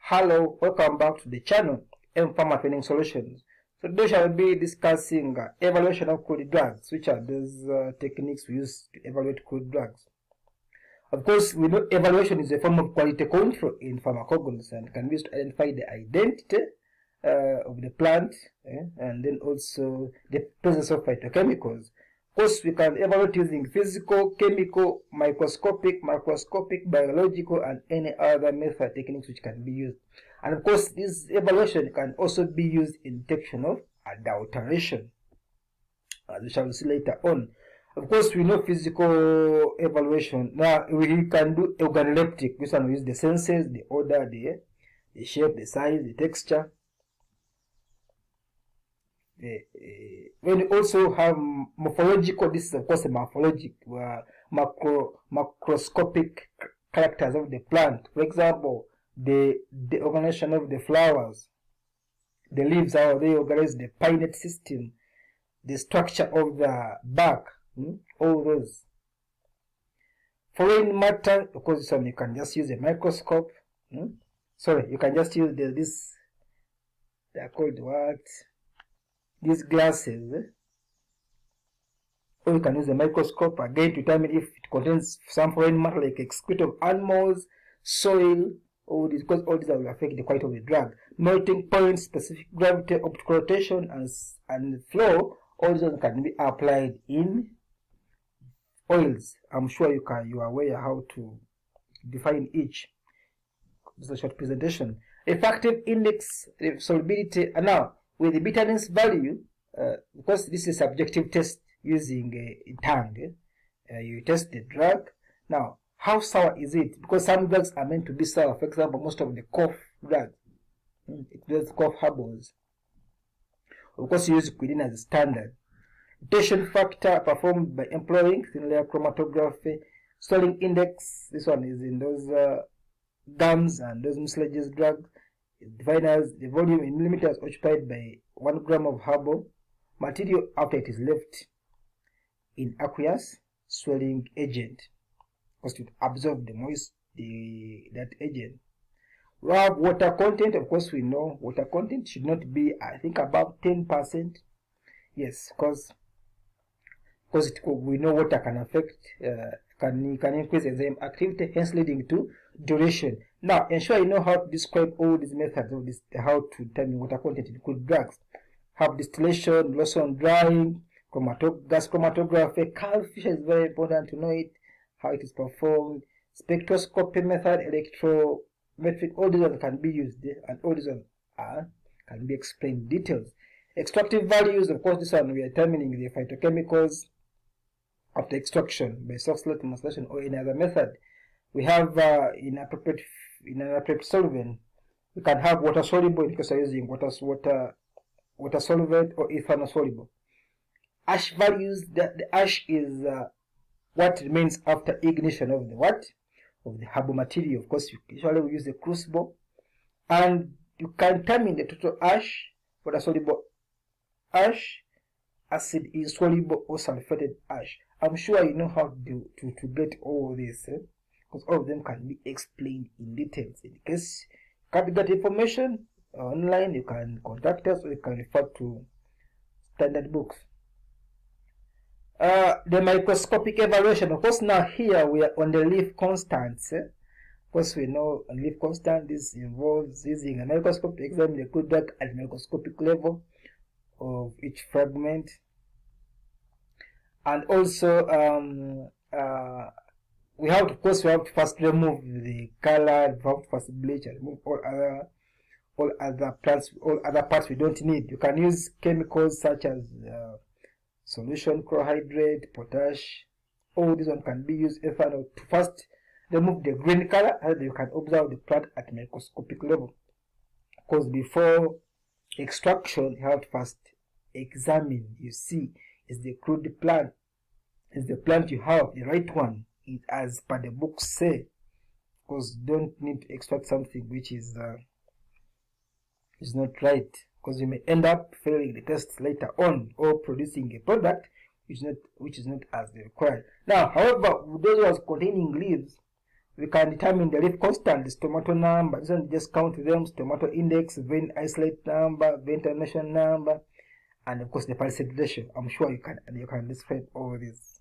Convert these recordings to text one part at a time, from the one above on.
Hello, welcome back to the channel, Pharma Training Solutions. So today shall be discussing evaluation of crude drugs, which are those techniques we use to evaluate crude drugs. Of course, we know evaluation is a form of quality control in pharmacognosy and can be used to identify the identity of the plant and then also the presence of phytochemicals. Of course, we can evaluate using physical, chemical, microscopic, macroscopic, biological, and any other method techniques which can be used. And of course, this evaluation can also be used in detection of adulteration, as we shall see later on. Of course, we know physical evaluation. Now, we can do organoleptic. This one we use the senses, the odor, the shape, the size, the texture. When we also have morphological, this is of course a morphologic, macroscopic characters of the plant. For example, the organization of the flowers, the leaves, how they organize, the pinnate system, the structure of the bark, all those. Foreign matter, of course, this one you can just use a microscope. Sorry, you can just use this. They are called what? These glasses, or you can use a microscope again to determine if it contains some foreign matter like excrete of animals, soil, all these, because all these will affect the quality of the drug. Melting point, specific gravity, optical rotation, and flow, all these can be applied in oils. I'm sure you are aware how to define each. This is a short presentation. Effective index solubility, and now with the bitterness value, because this is a subjective test using a tongue, you test the drug. Now, how sour is it? Because some drugs are meant to be sour. For example, most of the cough drugs, it does cough herbals. Of course, you use quinine as a standard. Mutation factor performed by employing thin layer chromatography. Swelling index, this one is in those gums and those mucilaginous drugs. Defined as the volume in millimeters occupied by 1 gram of herbal material after it is left in aqueous swelling agent, because to absorb that agent. We have water content. Of course, we know water content should not be, I think, above 10%. Yes, because we know water can affect, can increase enzyme activity, hence leading to duration. Now, ensure you know how to describe all these methods of this, how to determine water content in crude drugs. Have distillation, Lawson drying, gas chromatography. Calculation is very important to know it, how it is performed. Spectroscopy method, electrometric, all these ones can be used, and all these ones can be explained in details. Extractive values, of course, this one we are determining the phytochemicals after extraction by Soxhlet, maceration, or any other method. We have in an appropriate solvent, we can have water soluble because we're using water solvent or ethanol soluble. Ash values, the ash is what remains after ignition of the herbal material. Of course, usually we use a crucible, and you can determine the total ash, water soluble ash, acid insoluble or sulfated ash. I'm sure you know how to get all this, because all of them can be explained in details. In case you can't get information online, you can contact us or you can refer to standard books. The microscopic evaluation, of course, now here we are on the leaf constants. Of course, we know on leaf constant, this involves using a microscope to examine the crude drug at microscopic level of each fragment. And also, we have to first remove the color, we have to first bleach and remove all other parts we don't need. You can use chemicals such as solution carbohydrate, potash. All these one can be used ethanol to first remove the green color, and you can observe the plant at microscopic level. Because before extraction, you have to first examine. You see, is the crude plant, is the plant you have the right one, as per the books say. Because you don't need to extract something which is not right, because you may end up failing the tests later on or producing a product which is not as required. Now, however, those ones containing leaves, we can determine the leaf constants, tomato number, this one just count them, tomato index, vein isolate number, vein termination number, and of course the participate ratio. I'm sure you can describe all this.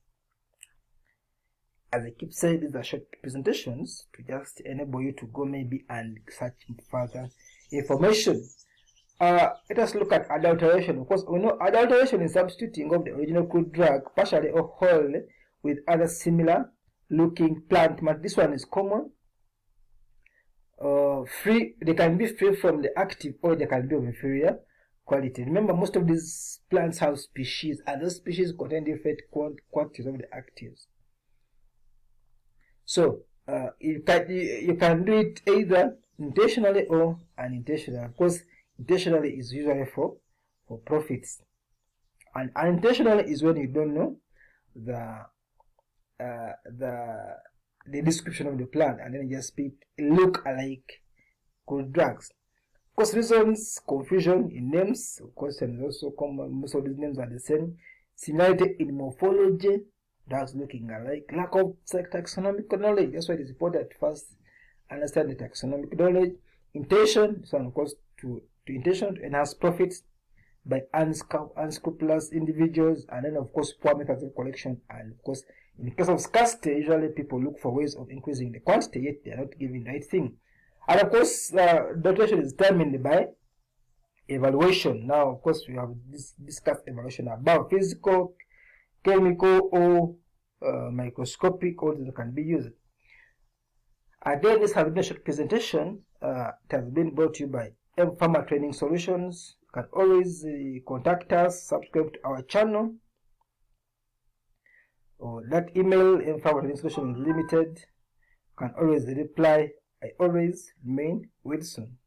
As I keep saying, these are short presentations to just enable you to go maybe and search further information. Let us look at adulteration. Of course, we know adulteration is substituting of the original crude drug, partially or wholly, with other similar looking plant. But this one is common. They can be free from the active, or they can be of inferior quality. Remember, most of these plants have species, and those species contain different quantities of the actives. So you can do it either intentionally or unintentionally. Of course, intentionally is usually for profits, and unintentionally is when you don't know the description of the plant, and then you just look alike crude drugs. Of course, reasons confusion in names. Of course, and also common. Most of these names are the same. Similarity in morphology. Drugs looking alike. Lack of taxonomic knowledge. That's why it is important to first understand the taxonomic knowledge. Intention. So, of course, to intention to enhance profits by unscrupulous individuals, and then of course poor methods of collection. And of course, in the case of scarcity, usually people look for ways of increasing the quantity, yet they are not giving the right thing. And of course, adulteration is determined by evaluation. Now, of course, we have discussed evaluation above: physical, chemical, or microscopic, all these can be used. Again, this has been a short presentation. It has been brought to you by Farmer Training Solutions. You can always contact us, subscribe to our channel, or that email, Farmer Training Solutions Limited. You can always reply. I always remain Wilson.